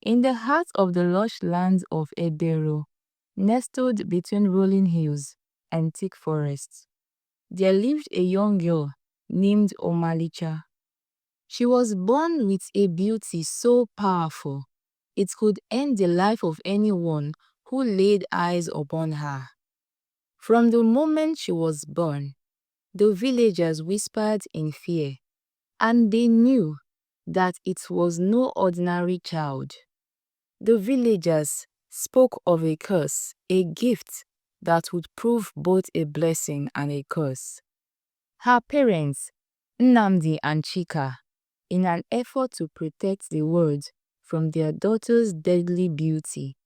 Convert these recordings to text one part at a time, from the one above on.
In the heart of the lush lands of Ebero, nestled between rolling hills and thick forests, there lived a young girl named Omalicha. She was born with a beauty so powerful it could end the life of anyone who laid eyes upon her. From the moment she was born, the villagers whispered in fear, and they knew that it was no ordinary child. The villagers spoke of a curse, a gift that would prove both a blessing and a curse. Her parents, Nnamdi and Chika, in an effort to protect the world from their daughter's deadly beauty,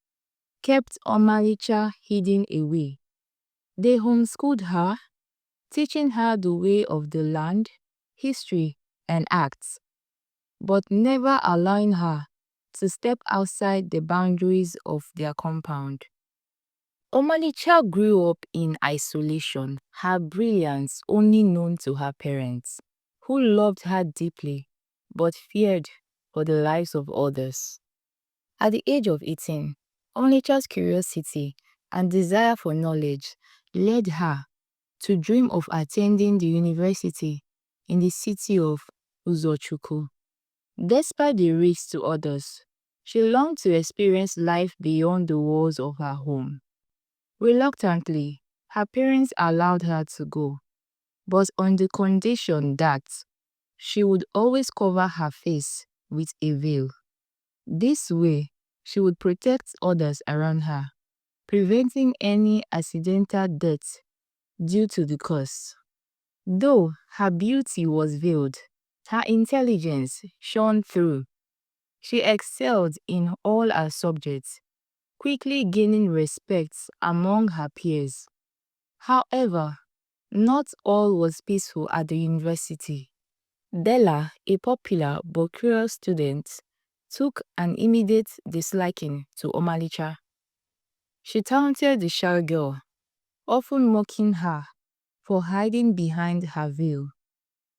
kept Omalicha hidden away. They homeschooled her, teaching her the way of the land, history, and acts, but never allowing her to step outside the boundaries of their compound. Omalicha grew up in isolation, her brilliance only known to her parents, who loved her deeply but feared for the lives of others. At the age of 18, Omalicha's curiosity and desire for knowledge led her to dream of attending the university in the city of Uzochukwu. Despite the risks to others, she longed to experience life beyond the walls of her home. Reluctantly, her parents allowed her to go, but on the condition that she would always cover her face with a veil. This way, she would protect others around her, preventing any accidental death due to the curse. Though her beauty was veiled, her intelligence shone through. She excelled in all her subjects, quickly gaining respect among her peers. However, not all was peaceful at the university. Bella, a popular but curious student, took an immediate disliking to Omalicha. She taunted the shy girl, often mocking her for hiding behind her veil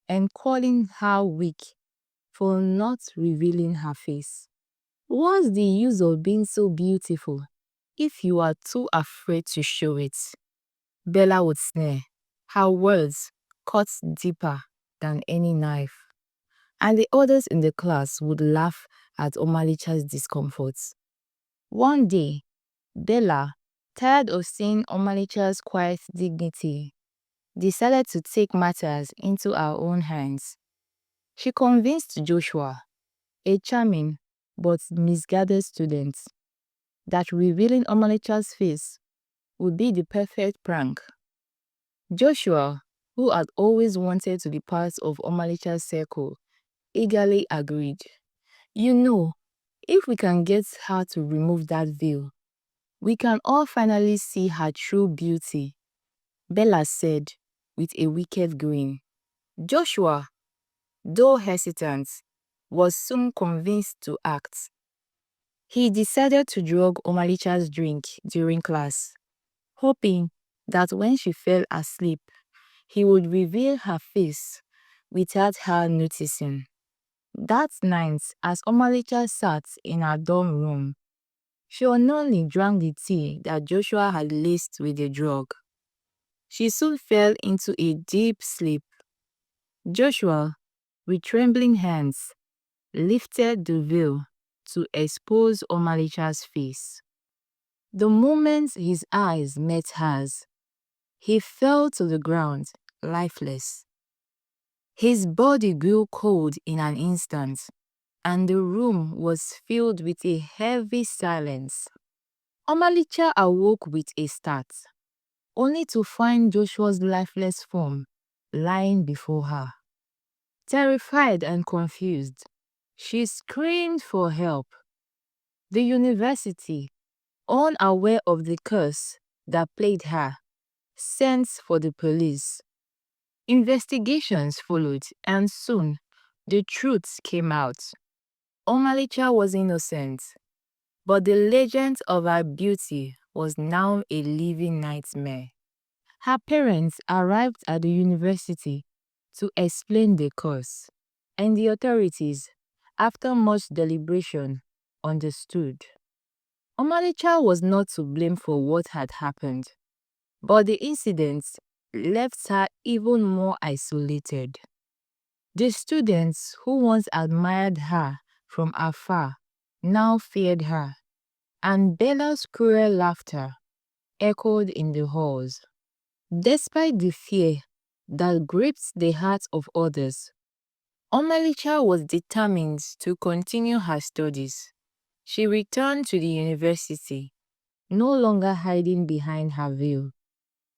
and calling her weak for not revealing her face. What's the use of being so beautiful if you are too afraid to show it? Bella would sneer, her words cut deeper than any knife. And the others in the class would laugh at Omalicha's discomfort. One day, Bella, tired of seeing Omalicha's quiet dignity, decided to take matters into her own hands. She convinced Joshua, a charming but misguided student, that revealing Omalicha's face would be the perfect prank. Joshua, who had always wanted to be part of Omalicha's circle, eagerly agreed. You know, if we can get her to remove that veil, we can all finally see her true beauty, Bella said with a wicked grin. Joshua, though hesitant, was soon convinced to act. He decided to drug Omalicha's drink during class, hoping that when she fell asleep, he would reveal her face without her noticing. That night, as Omalicha sat in her dorm room, she unknowingly drank the tea that Joshua had laced with the drug. She soon fell into a deep sleep. Joshua, with trembling hands, lifted the veil to expose Omalicha's face. The moment his eyes met hers, he fell to the ground, lifeless. His body grew cold in an instant, and the room was filled with a heavy silence. Omalicha awoke with a start, only to find Joshua's lifeless form lying before her. Terrified and confused, she screamed for help. The university, unaware of the curse that plagued her, sent for the police. Investigations followed, and soon the truth came out. Omalicha was innocent, but the legend of her beauty was now a living nightmare. Her parents arrived at the university to explain the cause, and the authorities, after much deliberation, understood. Omalicha was not to blame for what had happened, but the incident left her even more isolated. The students who once admired her from afar now feared her, and Bella's cruel laughter echoed in the halls. Despite the fear that gripped the hearts of others, Omalicha was determined to continue her studies. She returned to the university, no longer hiding behind her veil.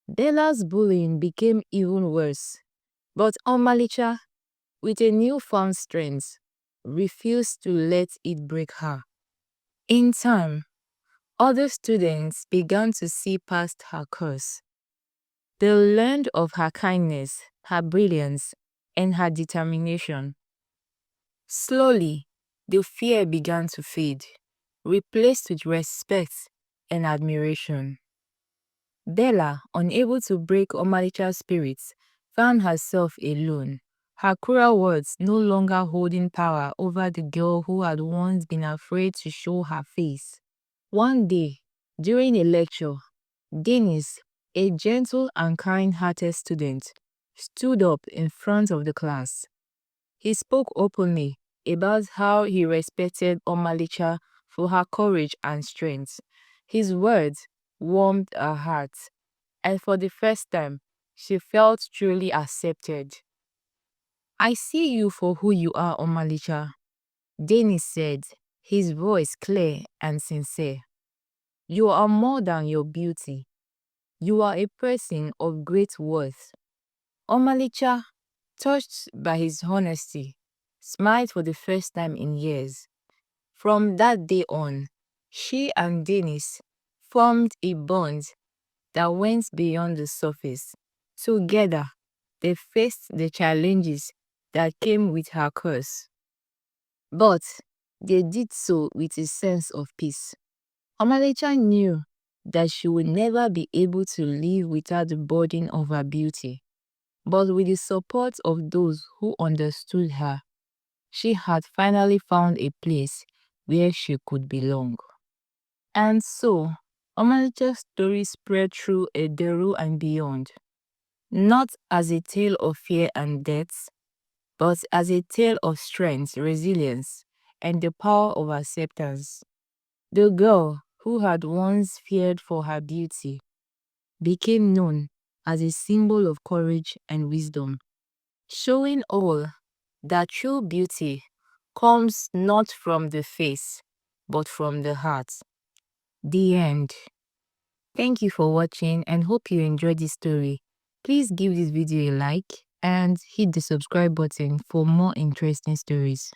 Bella's bullying became even worse, but Omalicha, with a newfound strength, refused to let it break her. In time, other students began to see past her curse. They learned of her kindness, her brilliance, and her determination. Slowly, the fear began to fade, replaced with respect and admiration. Bella, unable to break Omalicha's spirits, found herself alone, her cruel words no longer holding power over the girl who had once been afraid to show her face. One day, during a lecture, Dennis, a gentle and kind-hearted student, stood up in front of the class. He spoke openly about how he respected Omalicha for her courage and strength. His words warmed her heart, and for the first time, she felt truly accepted. "I see you for who you are, Omalicha," Dennis said, his voice clear and sincere. "You are more than your beauty. You are a person of great worth." Omalicha, touched by his honesty, smiled for the first time in years. From that day on, she and Dennis formed a bond that went beyond the surface. Together, they faced the challenges that came with her curse. But they did so with a sense of peace. Omalicha knew that she would never be able to live without the burden of her beauty. But with the support of those who understood her, she had finally found a place where she could belong. And so, Omalicha's story spread through Edero and beyond, not as a tale of fear and death, but as a tale of strength, resilience, and the power of acceptance. The girl who had once feared for her beauty became known as a symbol of courage and wisdom, showing all that true beauty comes not from the face, but from the heart. The end. Thank you for watching and hope you enjoyed this story. Please give this video a like and hit the subscribe button for more interesting stories.